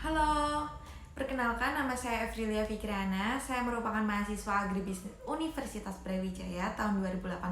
Halo, perkenalkan nama saya Evrilia Fikrana. Saya merupakan mahasiswa Agribisnis Universitas Brawijaya tahun 2018.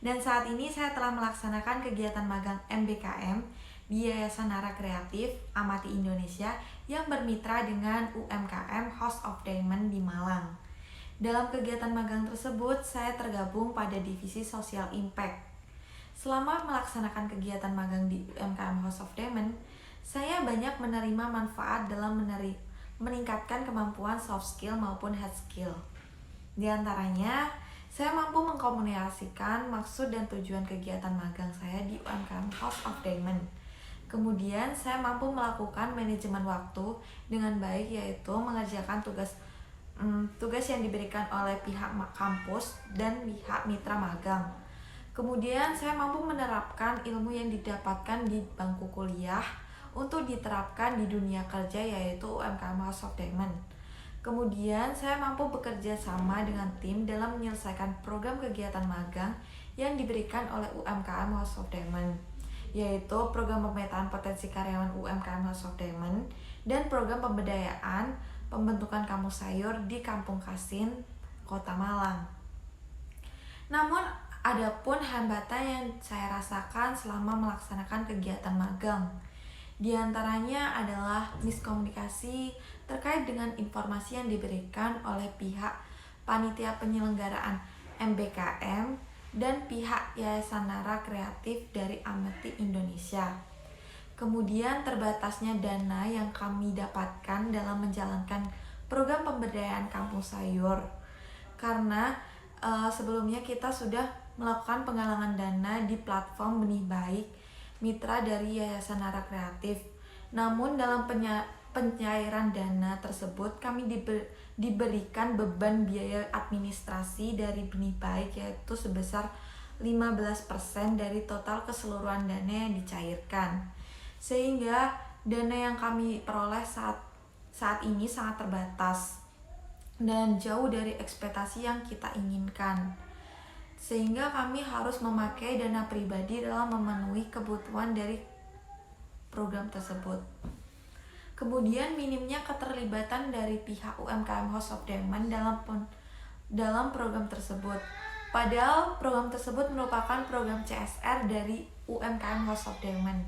Dan saat ini saya telah melaksanakan kegiatan magang MBKM di Yayasan Nara Kreatif Amati Indonesia yang bermitra dengan UMKM House of Diamond di Malang. Dalam kegiatan magang tersebut, saya tergabung pada divisi Social Impact. Selama melaksanakan kegiatan magang di UMKM House of Diamond, saya banyak menerima manfaat dalam meningkatkan kemampuan soft skill maupun hard skill. Di antaranya, saya mampu mengkomunikasikan maksud dan tujuan kegiatan magang saya di UMKM House of Diamond. Kemudian, saya mampu melakukan manajemen waktu dengan baik, yaitu mengerjakan tugas yang diberikan oleh pihak kampus dan pihak mitra magang. Kemudian, saya mampu menerapkan ilmu yang didapatkan di bangku kuliah untuk diterapkan di dunia kerja, yaitu UMKM House of Diamond. Kemudian, saya mampu bekerja sama dengan tim dalam menyelesaikan program kegiatan magang yang diberikan oleh UMKM House of Diamond, yaitu program pemetaan potensi karyawan UMKM House of Diamond dan program pemberdayaan pembentukan kampus sayur di Kampung Kasin, Kota Malang. Namun, ada pun hambatan yang saya rasakan selama melaksanakan kegiatan magang. Di antaranya adalah miskomunikasi terkait dengan informasi yang diberikan oleh pihak panitia penyelenggaraan MBKM dan pihak Yayasan Nara Kreatif dari Amati Indonesia. Kemudian terbatasnya dana yang kami dapatkan dalam menjalankan program pemberdayaan kampung sayur. Karena sebelumnya kita sudah melakukan penggalangan dana di platform Benih Baik, mitra dari Yayasan Nara Kreatif. Namun dalam pencairan dana tersebut kami diberikan beban biaya administrasi dari Benih Baik, yaitu sebesar 15% dari total keseluruhan dana yang dicairkan. Sehingga dana yang kami peroleh saat ini sangat terbatas dan jauh dari ekspektasi yang kita inginkan. Sehingga kami harus memakai dana pribadi dalam memenuhi kebutuhan dari program tersebut. Kemudian minimnya keterlibatan dari pihak UMKM House of Diamond dalam program tersebut. Padahal program tersebut merupakan program CSR dari UMKM House of Diamond.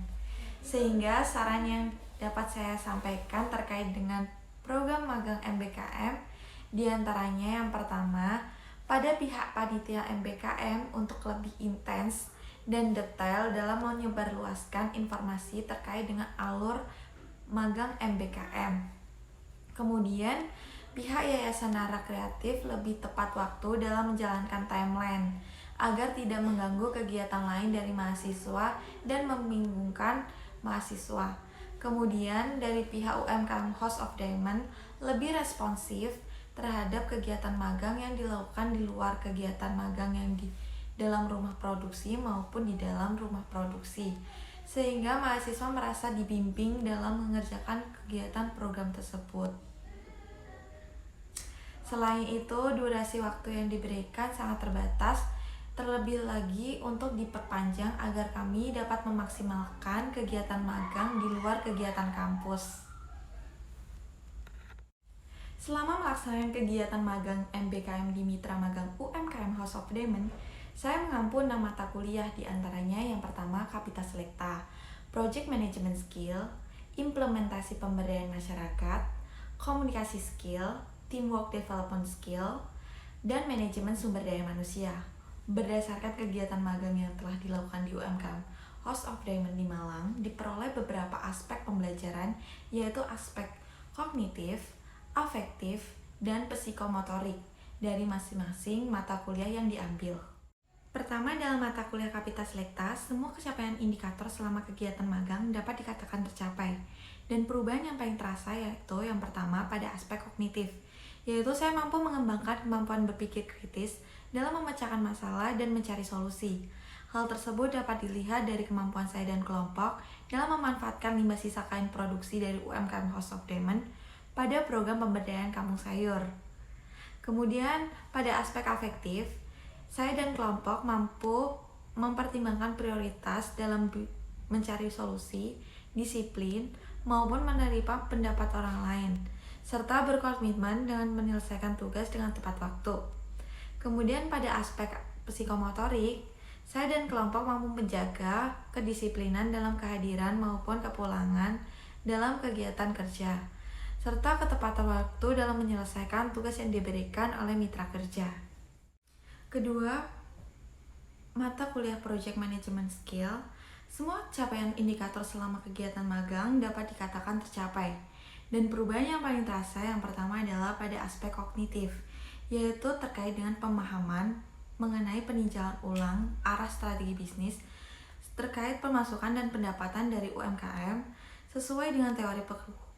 Sehingga saran yang dapat saya sampaikan terkait dengan program magang MBKM, diantaranya yang pertama, pada pihak panitia MBKM untuk lebih intens dan detail dalam menyebarluaskan informasi terkait dengan alur magang MBKM. Kemudian, pihak Yayasan Nara Kreatif lebih tepat waktu dalam menjalankan timeline agar tidak mengganggu kegiatan lain dari mahasiswa dan membingungkan mahasiswa. Kemudian, dari pihak UMKM House of Diamond lebih responsif terhadap kegiatan magang yang dilakukan di luar kegiatan magang yang di dalam rumah produksi maupun di dalam rumah produksi, sehingga mahasiswa merasa dibimbing dalam mengerjakan kegiatan program tersebut. Selain itu, durasi waktu yang diberikan sangat terbatas, terlebih lagi untuk diperpanjang agar kami dapat memaksimalkan kegiatan magang di luar kegiatan kampus. Selama melaksanakan kegiatan magang MBKM di Mitra Magang UMKM House of Diamond, saya mengampu 6 mata kuliah, diantaranya yang pertama Kapita Selekta, Project Management Skill, Implementasi Pemberdayaan Masyarakat, Komunikasi Skill, Teamwork Development Skill, dan Manajemen Sumber Daya Manusia. Berdasarkan kegiatan magang yang telah dilakukan di UMKM House of Diamond di Malang, diperoleh beberapa aspek pembelajaran, yaitu aspek kognitif, afektif, dan psikomotorik dari masing-masing mata kuliah yang diambil. Pertama, dalam mata kuliah Kapita Selekta, semua capaian indikator selama kegiatan magang dapat dikatakan tercapai. Dan perubahan yang paling terasa yaitu yang pertama pada aspek kognitif, yaitu saya mampu mengembangkan kemampuan berpikir kritis dalam memecahkan masalah dan mencari solusi. Hal tersebut dapat dilihat dari kemampuan saya dan kelompok dalam memanfaatkan limbah sisa kain produksi dari UMKM House of Diamond pada program pemberdayaan kampung sayur. Kemudian pada aspek afektif, saya dan kelompok mampu mempertimbangkan prioritas dalam mencari solusi, disiplin, maupun menerima pendapat orang lain, serta berkomitmen dengan menyelesaikan tugas dengan tepat waktu. Kemudian pada aspek psikomotorik, saya dan kelompok mampu menjaga kedisiplinan dalam kehadiran maupun kepulangan dalam kegiatan kerja, serta ketepatan waktu dalam menyelesaikan tugas yang diberikan oleh mitra kerja. Kedua, mata kuliah Project Management Skill, semua capaian indikator selama kegiatan magang dapat dikatakan tercapai. Dan perubahan yang paling terasa yang pertama adalah pada aspek kognitif, yaitu terkait dengan pemahaman mengenai peninjauan ulang arah strategi bisnis terkait pemasukan dan pendapatan dari UMKM sesuai dengan teori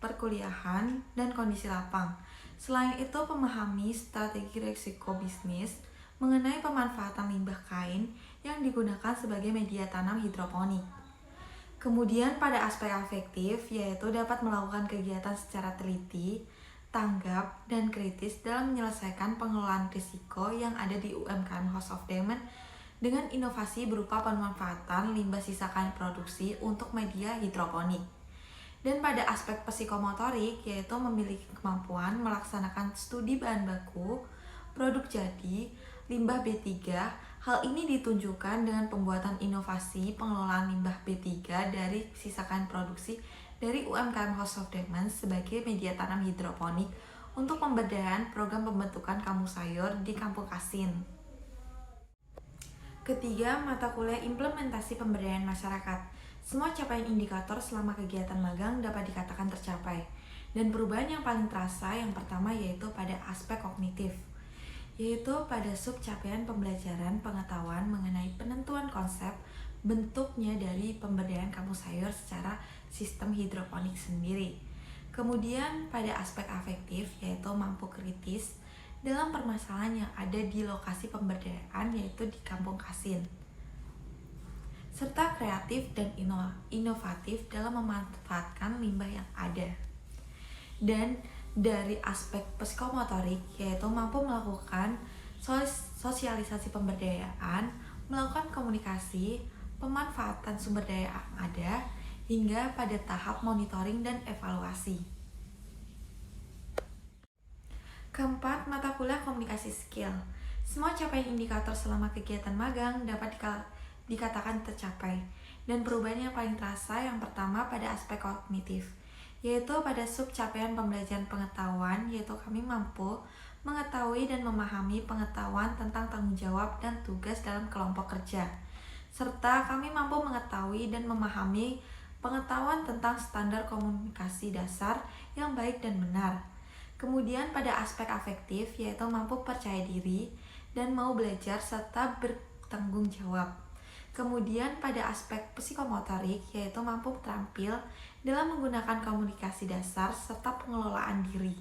perkuliahan dan kondisi lapang. Selain itu, memahami strategi risiko bisnis mengenai pemanfaatan limbah kain yang digunakan sebagai media tanam hidroponik. Kemudian pada aspek afektif, yaitu dapat melakukan kegiatan secara teliti, tanggap, dan kritis dalam menyelesaikan pengelolaan risiko yang ada di UMKM House of Diamond dengan inovasi berupa pemanfaatan limbah sisa kain produksi untuk media hidroponik. Dan pada aspek psikomotorik, yaitu memiliki kemampuan melaksanakan studi bahan baku, produk jadi, limbah B3, hal ini ditunjukkan dengan pembuatan inovasi pengelolaan limbah B3 dari sisa kain produksi dari UMKM House of Diamond sebagai media tanam hidroponik untuk pemberdayaan program pembentukan kampung sayur di Kampung Kasin. Ketiga, mata kuliah implementasi pemberdayaan masyarakat. Semua capaian indikator selama kegiatan magang dapat dikatakan tercapai. Dan perubahan yang paling terasa yang pertama yaitu pada aspek kognitif, yaitu pada sub capaian pembelajaran pengetahuan mengenai penentuan konsep bentuknya dari pemberdayaan kampung sayur secara sistem hidroponik sendiri. Kemudian pada aspek afektif, yaitu mampu kritis dalam permasalahan yang ada di lokasi pemberdayaan, yaitu di Kampung Kasin, serta kreatif dan inovatif dalam memanfaatkan limbah yang ada. Dan dari aspek psikomotorik, yaitu mampu melakukan sosialisasi pemberdayaan, melakukan komunikasi, pemanfaatan sumber daya yang ada, hingga pada tahap monitoring dan evaluasi. Keempat, mata kuliah komunikasi skill. Semua capaian indikator selama kegiatan magang dapat dikatakan tercapai. Dan perubahan yang paling terasa yang pertama pada aspek kognitif, yaitu pada sub capaian pembelajaran pengetahuan, yaitu kami mampu mengetahui dan memahami pengetahuan tentang tanggung jawab dan tugas dalam kelompok kerja, serta kami mampu mengetahui dan memahami pengetahuan tentang standar komunikasi dasar yang baik dan benar. Kemudian pada aspek afektif, yaitu mampu percaya diri dan mau belajar serta bertanggung jawab. Kemudian pada aspek psikomotorik, yaitu mampu terampil dalam menggunakan komunikasi dasar serta pengelolaan diri.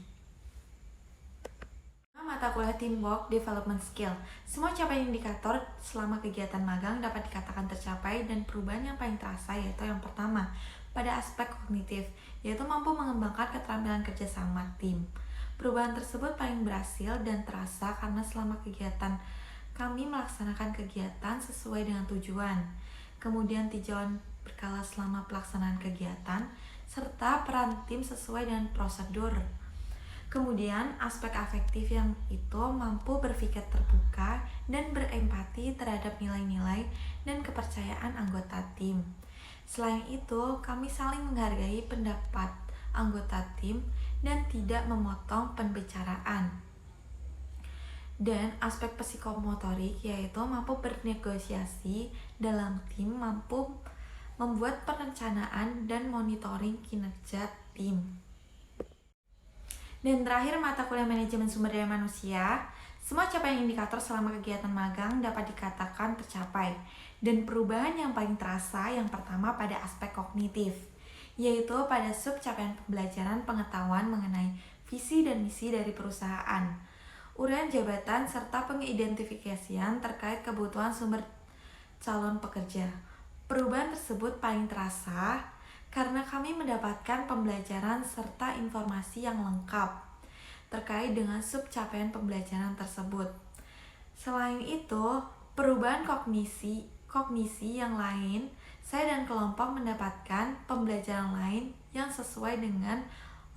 Mata kuliah Teamwork Development Skill. Semua capaian indikator selama kegiatan magang dapat dikatakan tercapai dan perubahan yang paling terasa yaitu yang pertama, pada aspek kognitif, yaitu mampu mengembangkan keterampilan kerjasama tim. Perubahan tersebut paling berhasil dan terasa karena selama kegiatan kami melaksanakan kegiatan sesuai dengan tujuan. Kemudian tinjauan berkala selama pelaksanaan kegiatan, serta peran tim sesuai dengan prosedur. Kemudian aspek afektif yang itu mampu berpikir terbuka dan berempati terhadap nilai-nilai dan kepercayaan anggota tim. Selain itu, kami saling menghargai pendapat anggota tim dan tidak memotong pembicaraan. Dan aspek psikomotorik yaitu mampu bernegosiasi dalam tim, mampu membuat perencanaan dan monitoring kinerja tim. Dan terakhir, mata kuliah manajemen sumber daya manusia. Semua capaian indikator selama kegiatan magang dapat dikatakan tercapai. Dan perubahan yang paling terasa yang pertama pada aspek kognitif, yaitu pada sub capaian pembelajaran pengetahuan mengenai visi dan misi dari perusahaan, uraian jabatan, serta pengidentifikasian terkait kebutuhan sumber calon pekerja. Perubahan tersebut paling terasa karena kami mendapatkan pembelajaran serta informasi yang lengkap terkait dengan sub capaian pembelajaran tersebut. Selain itu, perubahan kognisi yang lain, saya dan kelompok mendapatkan pembelajaran lain yang sesuai dengan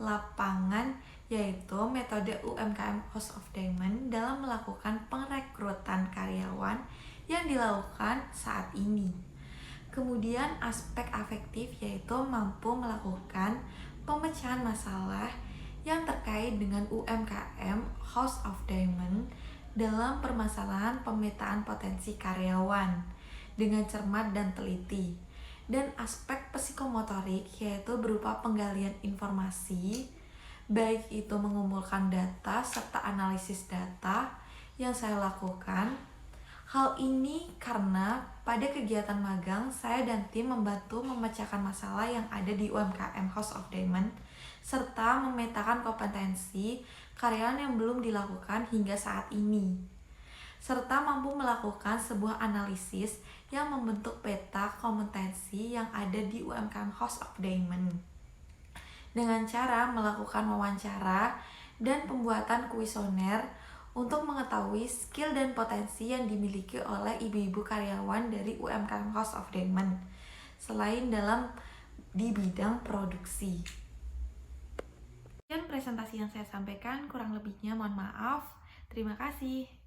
lapangan, yaitu metode UMKM House of Diamond dalam melakukan perekrutan karyawan yang dilakukan saat ini. Kemudian aspek afektif yaitu mampu melakukan pemecahan masalah yang terkait dengan UMKM House of Diamond dalam permasalahan pemetaan potensi karyawan dengan cermat dan teliti. Dan aspek psikomotorik yaitu berupa penggalian informasi, baik itu mengumpulkan data serta analisis data yang saya lakukan. Hal ini karena pada kegiatan magang, saya dan tim membantu memecahkan masalah yang ada di UMKM House of Diamond, serta memetakan kompetensi karyawan yang belum dilakukan hingga saat ini, serta mampu melakukan sebuah analisis yang membentuk peta kompetensi yang ada di UMKM House of Diamond dengan cara melakukan wawancara dan pembuatan kuesioner untuk mengetahui skill dan potensi yang dimiliki oleh ibu-ibu karyawan dari UMKM House of Diamond selain di bidang produksi. Dan presentasi yang saya sampaikan, kurang lebihnya mohon maaf. Terima kasih.